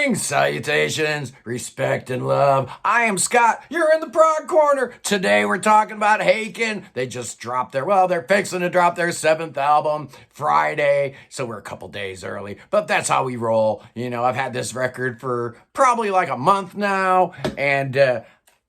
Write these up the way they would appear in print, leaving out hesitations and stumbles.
Greetings, salutations, respect, and love. I am Scott. You're in the Prog Corner. Today we're talking about Haken. They just dropped they're fixing to drop their 7th album Friday, so we're a couple days early, but that's how we roll. You know, I've had this record for probably like a month now, and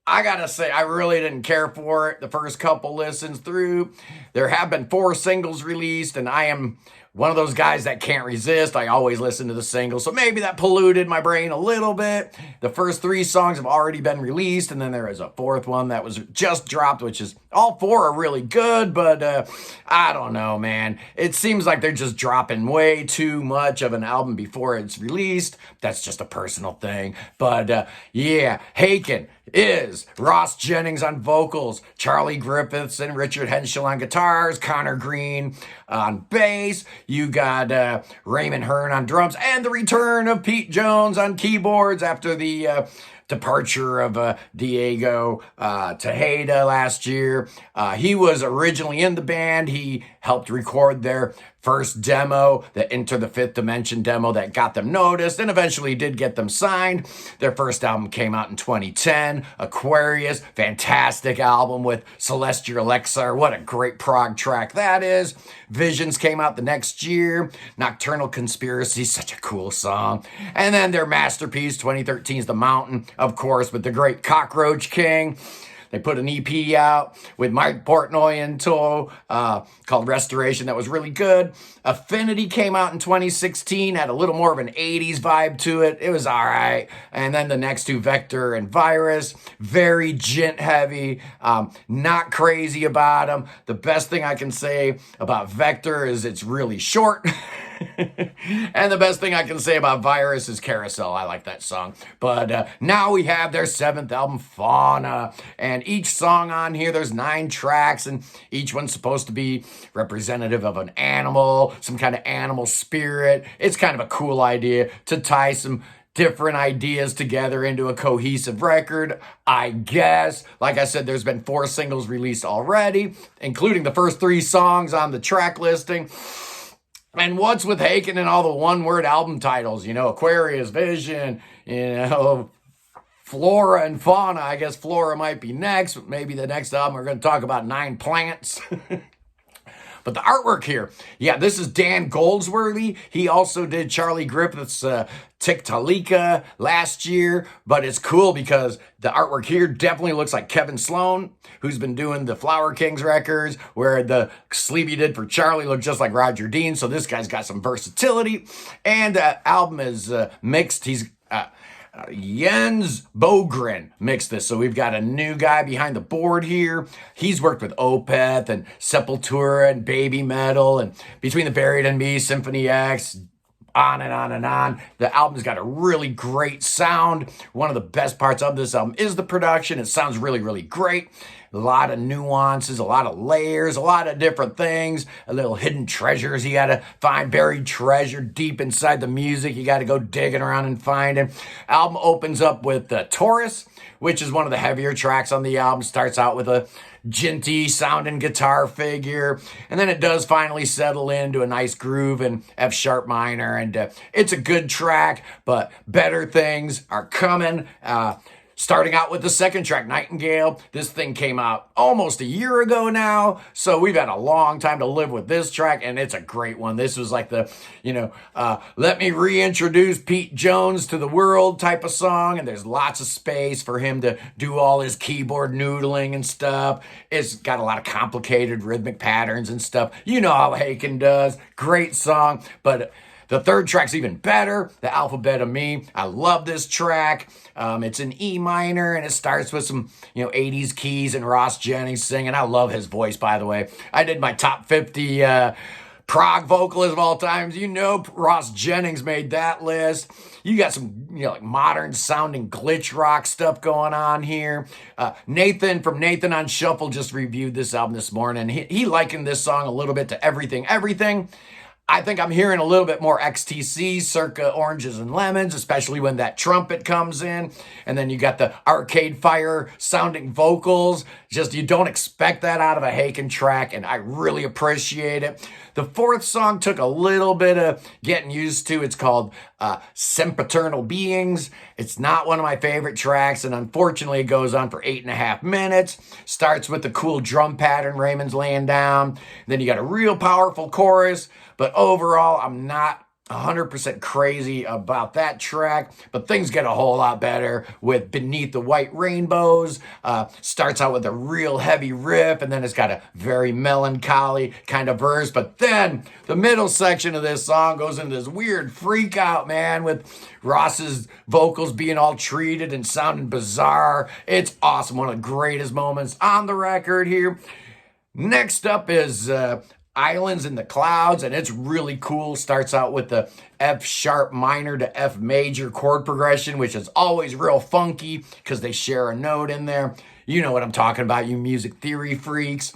I gotta say, I really didn't care for it the first couple listens through. There have been 4 singles released, and I am one of those guys that can't resist. I always listen to the singles, so maybe that polluted my brain a little bit. The first 3 songs have already been released, and then there is a 4th one that was just dropped, which is, all 4 are really good, but I don't know, man. It seems like they're just dropping way too much of an album before it's released. That's just a personal thing, but yeah, Haken is Ross Jennings on vocals, Charlie Griffiths and Richard Henschel on guitars, Connor Green on bass. You got Raymond Hearn on drums, and the return of Pete Jones on keyboards after the departure of Diego Tejeda last year. He was originally in the band. He helped record their first demo, the Enter the Fifth Dimension demo that got them noticed and eventually did get them signed. Their first album came out in 2010, Aquarius, fantastic album with Celestial Elixir. What a great prog track that is. Visions came out the next year. Nocturnal Conspiracy, such a cool song. And then their masterpiece, 2013's The Mountain, of course, with the great Cockroach King. They put an EP out with Mike Portnoy in tow called Restoration that was really good. Affinity came out in 2016, had a little more of an 80s vibe to it. It was all right. And then the next 2, Vector and Virus, very gent heavy, not crazy about them. The best thing I can say about Vector is it's really short. And the best thing I can say about Virus is Carousel. I like that song. But now we have their 7th album, Fauna. And each song on here, there's 9 tracks, and each one's supposed to be representative of an animal, some kind of animal spirit. It's kind of a cool idea to tie some different ideas together into a cohesive record, I guess. Like I said, there's been 4 singles released already, including the first 3 songs on the track listing. And what's with Haken and all the one-word album titles? You know, Aquarius, Vision, you know, Flora and Fauna. I guess Flora might be next. But maybe the next album we're going to talk about 9 plants. But the artwork here, yeah, this is Dan Goldsworthy. He also did Charlie Griffith's Tiktalika last year, but it's cool because the artwork here definitely looks like Kevin Sloan, who's been doing the Flower Kings records, where the sleeve he did for Charlie looked just like Roger Dean, so this guy's got some versatility, and the album is mixed. He's Jens Bogren mixed this, so we've got a new guy behind the board here. He's worked with Opeth and Sepultura and Baby Metal and Between the Buried and Me, Symphony X, on and on and on. The album's got a really great sound. One of the best parts of this album is the production. It sounds really, really great. A lot of nuances, a lot of layers, a lot of different things, a little hidden treasures. You got to find buried treasure deep inside the music. You got to go digging around and find it. Album opens up with Taurus, which is one of the heavier tracks on the album. Starts out with a jinty sounding guitar figure, and then it does finally settle into a nice groove in F sharp minor, and it's a good track, but better things are coming. Starting out with the second track, Nightingale. This thing came out almost a year ago now, so we've had a long time to live with this track, and it's a great one. This was like the, let me reintroduce Pete Jones to the world type of song, and there's lots of space for him to do all his keyboard noodling and stuff. It's got a lot of complicated rhythmic patterns and stuff. You know how Haken does. Great song, but the third track's even better, The Alphabet of Me. I love this track. It's in E minor, and it starts with some, 80s keys and Ross Jennings singing. I love his voice, by the way. I did my top 50 prog vocalist of all times. Ross Jennings made that list. You got some, like modern sounding glitch rock stuff going on here. Nathan from Nathan on Shuffle just reviewed this album this morning. He likened this song a little bit to Everything, Everything. I think I'm hearing a little bit more XTC, circa Oranges and Lemons, especially when that trumpet comes in. And then you got the Arcade Fire sounding vocals. Just, you don't expect that out of a Haken track, and I really appreciate it. The fourth song took a little bit of getting used to. It's called Sempiternal Beings. It's not one of my favorite tracks, and unfortunately it goes on for 8.5 minutes. Starts with the cool drum pattern Raymond's laying down. Then you got a real powerful chorus, but overall I'm not 100% crazy about that track, but things get a whole lot better with Beneath the White Rainbows. Starts out with a real heavy riff, and then it's got a very melancholy kind of verse, but then the middle section of this song goes into this weird freak out, man, with Ross's vocals being all treated and sounding bizarre. It's awesome. One of the greatest moments on the record here. Next up is Islands in the Clouds, and it's really cool. Starts out with the F sharp minor to F major chord progression, which is always real funky because they share a note in there. You know what I'm talking about, you music theory freaks.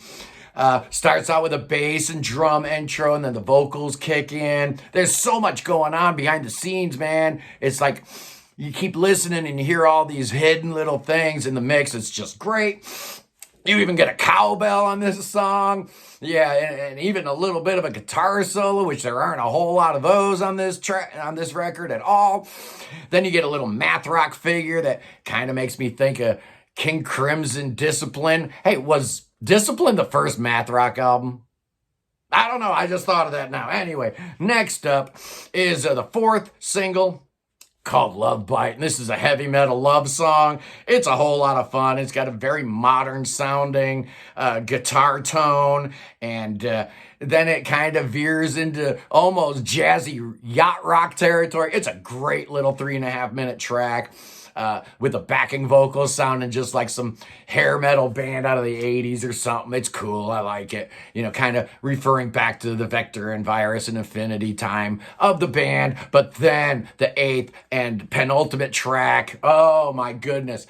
Starts out with a bass and drum intro, and then the vocals kick in. There's so much going on behind the scenes, man. It's like you keep listening and you hear all these hidden little things in the mix. It's just great. You even get a cowbell on this song. Yeah, and even a little bit of a guitar solo, which there aren't a whole lot of those on this record at all. Then you get a little math rock figure that kind of makes me think of King Crimson Discipline. Hey, was Discipline the first math rock album? I don't know. I just thought of that now. Anyway, next up is the fourth single, called Lovebite, and this is a heavy metal love song. It's a whole lot of fun. It's got a very modern sounding guitar tone, and then it kind of veers into almost jazzy yacht rock territory. It's a great little 3.5 minute track. With the backing vocals sounding just like some hair metal band out of the 80s or something. It's cool. I like it. You know, kind of referring back to the Vector and Virus and Infinity time of the band. But then the eighth and penultimate track. Oh my goodness.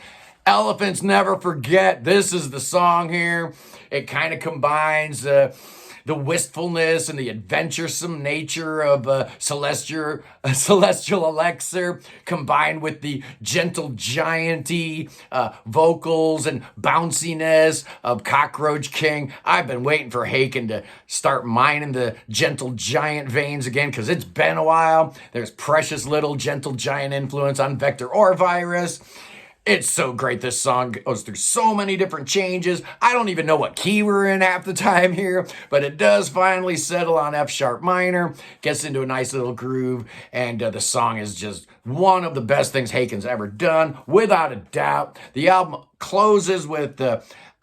Elephants Never Forget. This is the song here. It kind of combines the wistfulness and the adventuresome nature of celestial elixir, combined with the gentle gianty vocals and bounciness of Cockroach King. I've been waiting for Haken to start mining the gentle giant veins again, because it's been a while. There's precious little gentle giant influence on Vector or Virus. It's so great. This song goes through so many different changes. I don't even know what key we're in half the time here, but it does finally settle on F sharp minor, gets into a nice little groove, and the song is just one of the best things Haken's ever done, without a doubt. The album closes with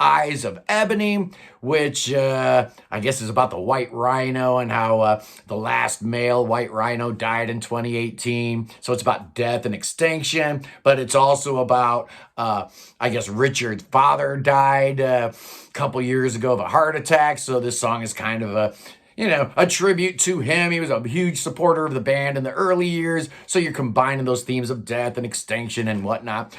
Eyes of Ebony, which I guess is about the white rhino and how the last male white rhino died in 2018. So it's about death and extinction, but it's also about, I guess Richard's father died a couple years ago of a heart attack. So this song is kind of a tribute to him. He was a huge supporter of the band in the early years. So you're combining those themes of death and extinction and whatnot.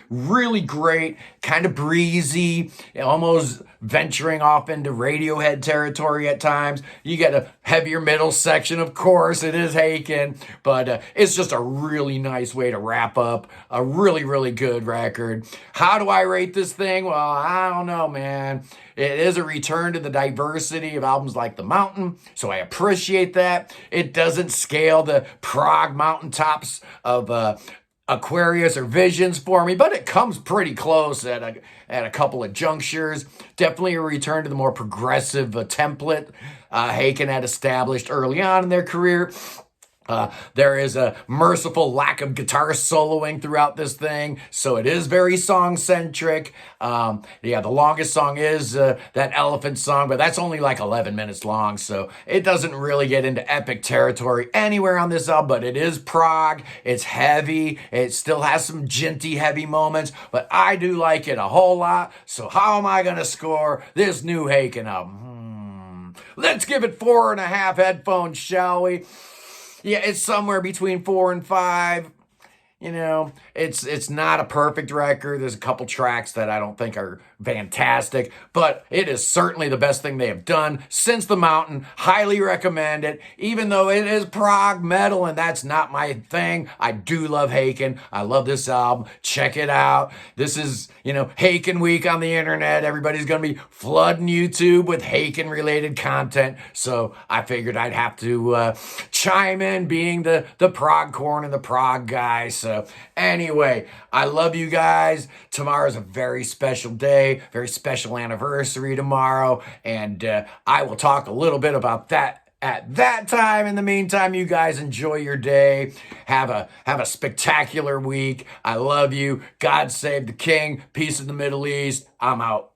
Really great, kind of breezy, almost venturing off into Radiohead territory at times. You get a heavier middle section, of course. It is Haken, but it's just a really nice way to wrap up a really, really good record. How do I rate this thing? Well, I don't know, man. It is a return to the diversity of albums like The Mountain, so I appreciate that. It doesn't scale the prog mountaintops of Aquarius or Visions for me, but it comes pretty close at a couple of junctures. Definitely a return to the more progressive template Haken had established early on in their career. There is a merciful lack of guitar soloing throughout this thing, so it is very song-centric. The longest song is that Elephant song, but that's only like 11 minutes long, so it doesn't really get into epic territory anywhere on this album, but it is prog, it's heavy, it still has some jinty heavy moments, but I do like it a whole lot. So how am I going to score this new Haken album? Let's give it 4.5 headphones, shall we? Yeah, it's somewhere between 4 and 5. it's not a perfect record. There's a couple tracks that I don't think are fantastic, but it is certainly the best thing they have done since The Mountain. Highly recommend it, even though it is prog metal and that's not my thing. I do love Haken. I love this album. Check it out. This is, Haken week on the internet. Everybody's going to be flooding YouTube with Haken related content. So I figured I'd have to chime in being the prog corn and the prog guy. So anyway, I love you guys. Tomorrow's a very special day, very special anniversary tomorrow. And I will talk a little bit about that at that time. In the meantime, you guys enjoy your day. Have a spectacular week. I love you. God save the king. Peace in the Middle East. I'm out.